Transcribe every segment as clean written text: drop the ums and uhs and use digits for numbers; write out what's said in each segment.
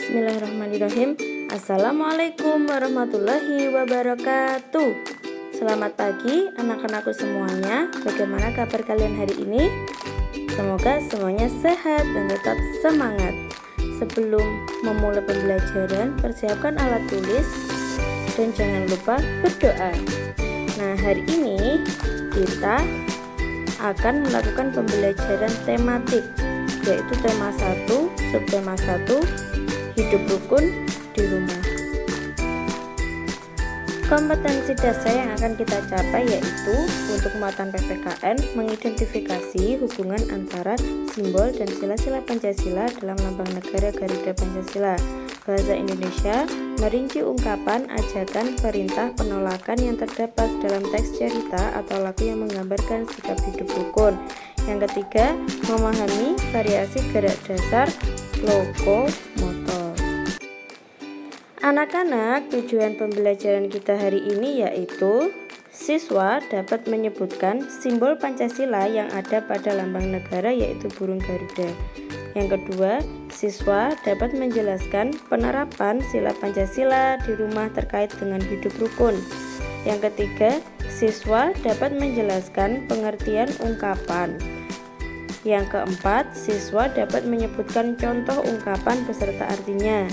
Bismillahirrahmanirrahim. Assalamualaikum warahmatullahi wabarakatuh. Selamat pagi anak-anakku semuanya. Bagaimana kabar kalian hari ini? Semoga semuanya sehat dan tetap semangat. Sebelum memulai pembelajaran, persiapkan alat tulis dan jangan lupa berdoa. Nah, hari ini kita akan melakukan pembelajaran tematik, yaitu tema 1, subtema 1, hidup rukun di rumah. Kompetensi dasar yang akan kita capai yaitu untuk muatan PPKN mengidentifikasi hubungan antara simbol dan sila-sila Pancasila dalam lambang negara Garuda Pancasila. Bahasa Indonesia merinci ungkapan, ajakan, perintah, penolakan yang terdapat dalam teks cerita atau lagu yang menggambarkan sikap hidup rukun. Yang ketiga, memahami variasi gerak dasar lokomotor. Anak-anak, tujuan pembelajaran kita hari ini yaitu siswa dapat menyebutkan simbol Pancasila yang ada pada lambang negara yaitu burung Garuda. Yang kedua, siswa dapat menjelaskan penerapan sila Pancasila di rumah terkait dengan hidup rukun. Yang ketiga, siswa dapat menjelaskan pengertian ungkapan. Yang keempat, siswa dapat menyebutkan contoh ungkapan beserta artinya.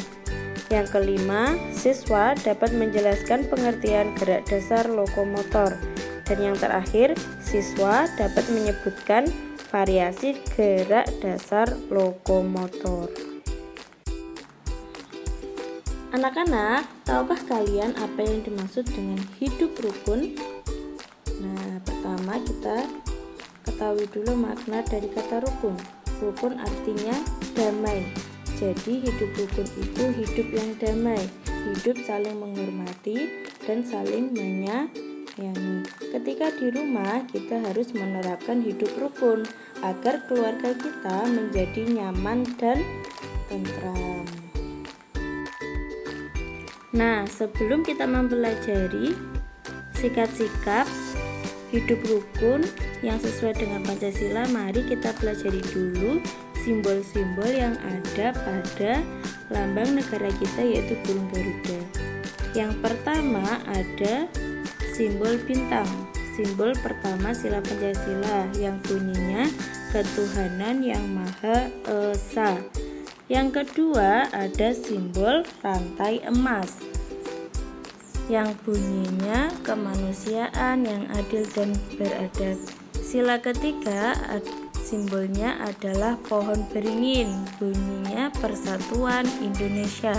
Yang kelima, siswa dapat menjelaskan pengertian gerak dasar lokomotor. Dan yang terakhir, siswa dapat menyebutkan variasi gerak dasar lokomotor. Anak-anak, tahukah kalian apa yang dimaksud dengan hidup rukun? Nah, pertama kita ketahui dulu makna dari kata rukun. Rukun artinya damai. Jadi hidup rukun itu hidup yang damai, hidup saling menghormati dan saling menyayangi. Ketika di rumah kita harus menerapkan hidup rukun agar keluarga kita menjadi nyaman dan tentram. Nah, sebelum kita mempelajari sikap-sikap hidup rukun yang sesuai dengan Pancasila, mari kita pelajari dulu simbol-simbol yang ada pada lambang negara kita yaitu burung Garuda. Yang pertama ada simbol bintang. Simbol pertama sila Pancasila yang bunyinya ketuhanan yang Maha Esa. Yang kedua ada simbol rantai emas yang bunyinya kemanusiaan yang adil dan beradab. Sila ketiga simbolnya adalah pohon beringin, bunyinya Persatuan Indonesia.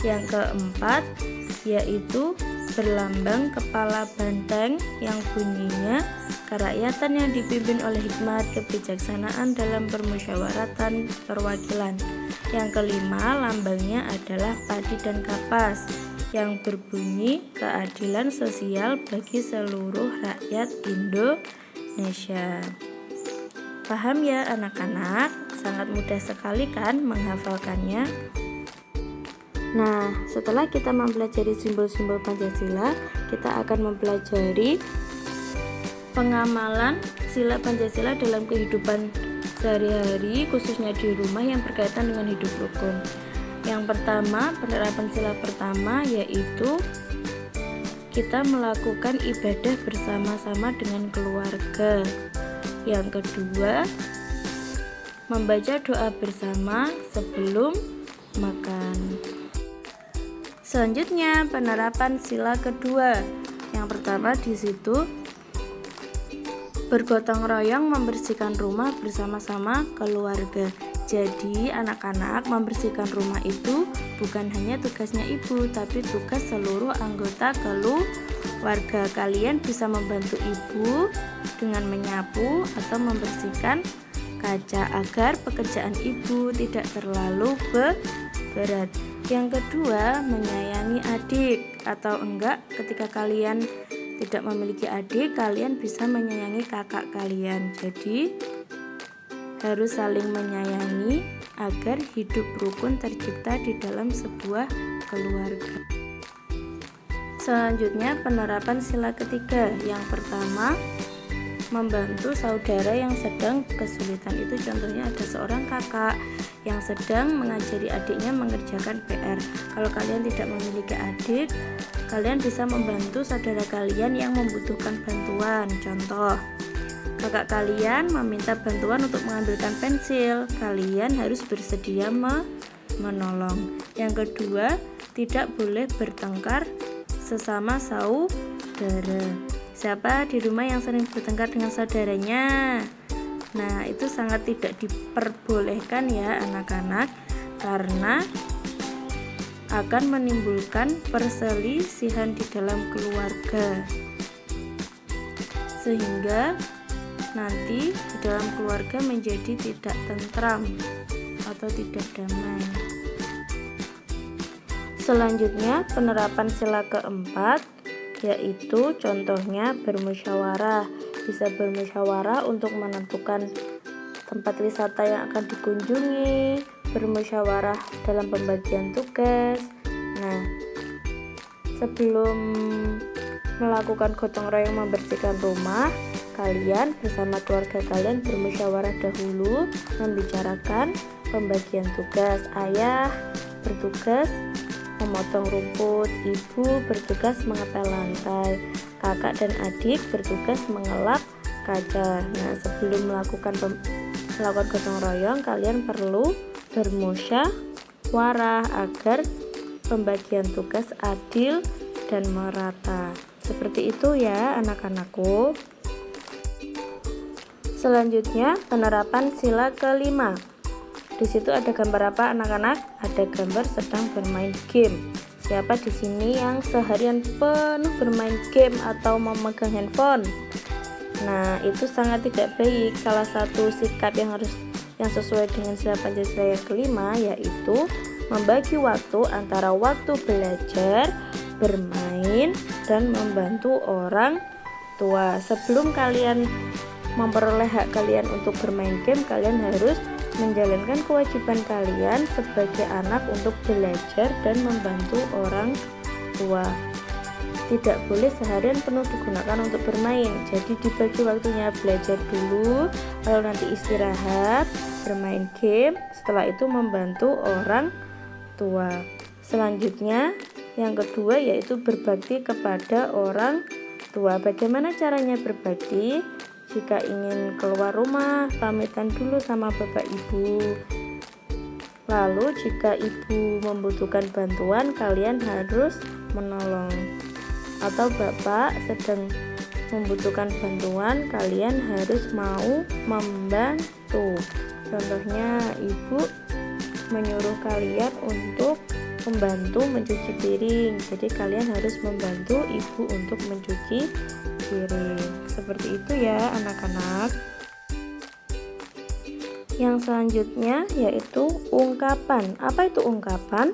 Yang keempat yaitu berlambang kepala banteng yang bunyinya kerakyatan yang dipimpin oleh hikmat kebijaksanaan dalam permusyawaratan perwakilan. Yang kelima lambangnya adalah padi dan kapas yang berbunyi keadilan sosial bagi seluruh rakyat Indonesia. Paham ya anak-anak? Sangat mudah sekali kan menghafalkannya? Nah, setelah kita mempelajari simbol-simbol Pancasila, kita akan mempelajari pengamalan sila Pancasila dalam kehidupan sehari-hari, khususnya di rumah yang berkaitan dengan hidup rukun. Yang pertama, penerapan sila pertama yaitu kita melakukan ibadah bersama-sama dengan keluarga. Yang kedua, membaca doa bersama sebelum makan. Selanjutnya, penerapan sila kedua. Yang pertama di situ bergotong royong membersihkan rumah bersama-sama keluarga. Jadi, anak-anak membersihkan rumah itu bukan hanya tugasnya ibu, tapi tugas seluruh anggota keluarga. Kalian bisa membantu ibu dengan menyapu atau membersihkan kaca agar pekerjaan ibu tidak terlalu berat. Yang kedua, menyayangi adik atau enggak, ketika kalian tidak memiliki adik, kalian bisa menyayangi kakak kalian. Jadi harus saling menyayangi agar hidup rukun tercipta di dalam sebuah keluarga. Selanjutnya, penerapan sila ketiga. Yang pertama, membantu saudara yang sedang kesulitan. Itu contohnya ada seorang kakak yang sedang mengajari adiknya mengerjakan PR. Kalau kalian tidak memiliki adik, kalian bisa membantu saudara kalian yang membutuhkan bantuan. Contoh, kakak kalian meminta bantuan untuk mengambilkan pensil, kalian harus bersedia menolong. Yang kedua, tidak boleh bertengkar sesama saudara. Siapa di rumah yang sering bertengkar dengan saudaranya? Nah, itu sangat tidak diperbolehkan ya anak-anak, karena akan menimbulkan perselisihan di dalam keluarga, sehingga nanti di dalam keluarga menjadi tidak tentram atau tidak damai. Selanjutnya, penerapan sila keempat, yaitu contohnya bermusyawarah. Bisa bermusyawarah untuk menentukan tempat wisata yang akan dikunjungi, bermusyawarah dalam pembagian tugas. Nah, sebelum melakukan gotong royong membersihkan rumah, kalian bersama keluarga kalian bermusyawarah dahulu, membicarakan pembagian tugas. Ayah bertugas memotong rumput, ibu bertugas mengepel lantai, kakak dan adik bertugas mengelap kaca. Nah, sebelum melakukan gotong royong, kalian perlu bermusyawarah agar pembagian tugas adil dan merata. Seperti itu ya anak-anakku. Selanjutnya, penerapan sila kelima. Di situ ada gambar apa anak-anak? Ada gambar sedang bermain game. Siapa di sini yang seharian penuh bermain game atau memegang handphone? Nah, itu sangat tidak baik. Salah satu sikap yang sesuai dengan sila Pancasila yang kelima, yaitu membagi waktu antara waktu belajar, bermain, dan membantu orang tua. Sebelum kalian memperoleh hak kalian untuk bermain game, kalian harus menjalankan kewajiban kalian sebagai anak untuk belajar dan membantu orang tua. Tidak boleh seharian penuh digunakan untuk bermain. Jadi dibagi waktunya, belajar dulu, lalu nanti istirahat, bermain game, setelah itu membantu orang tua. Selanjutnya, yang kedua yaitu berbakti kepada orang tua. Bagaimana caranya berbakti? Jika ingin keluar rumah, pamitan dulu sama bapak ibu. Lalu jika ibu membutuhkan bantuan, kalian harus menolong. Atau bapak sedang membutuhkan bantuan, kalian harus mau membantu. Contohnya, ibu menyuruh kalian untuk membantu mencuci piring, jadi kalian harus membantu ibu untuk mencuci piring. Seperti itu ya anak-anak. Yang selanjutnya yaitu ungkapan. Apa itu ungkapan?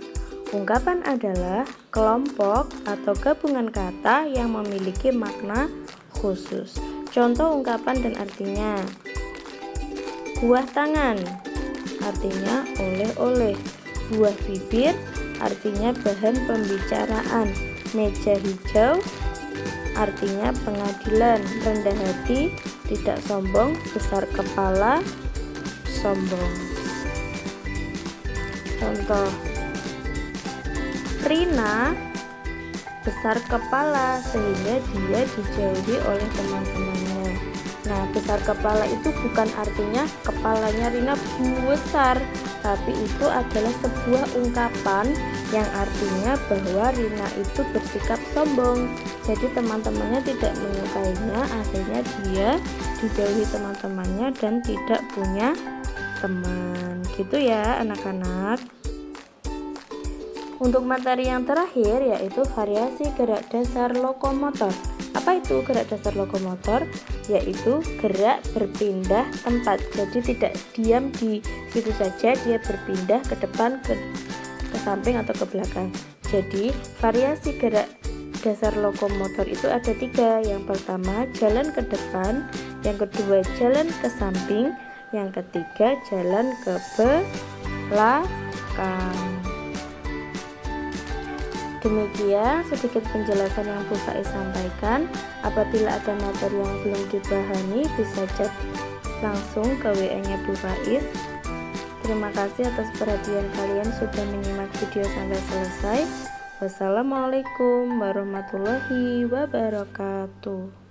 Ungkapan adalah kelompok atau gabungan kata yang memiliki makna khusus. Contoh ungkapan dan artinya: buah tangan artinya oleh-oleh, buah bibir artinya bahan pembicaraan, meja hijau artinya pengadilan, rendah hati tidak sombong, besar kepala sombong. Contoh, Rina besar kepala sehingga dia dijauhi oleh teman-temannya. Nah, besar kepala itu bukan artinya kepalanya Rina besar, tapi itu adalah sebuah ungkapan yang artinya bahwa Rina itu bersikap sombong. Jadi teman-temannya tidak menyukainya, akhirnya dia dijauhi teman-temannya dan tidak punya teman. Gitu ya anak-anak. Untuk materi yang terakhir yaitu variasi gerak dasar lokomotor. Apa itu gerak dasar lokomotor? Yaitu gerak berpindah tempat. Jadi tidak diam di situ saja, dia berpindah ke depan, ke samping atau ke belakang. Jadi variasi gerak dasar lokomotor itu ada 3. Yang pertama jalan ke depan, yang kedua jalan ke samping, yang ketiga jalan ke belakang. Demikian sedikit penjelasan yang Bu Faiz sampaikan. Apabila ada materi yang belum dipahami, bisa chat langsung ke WA-nya Bu Faiz. Terima kasih atas perhatian kalian sudah menyimak video sampai selesai. Wassalamualaikum warahmatullahi wabarakatuh.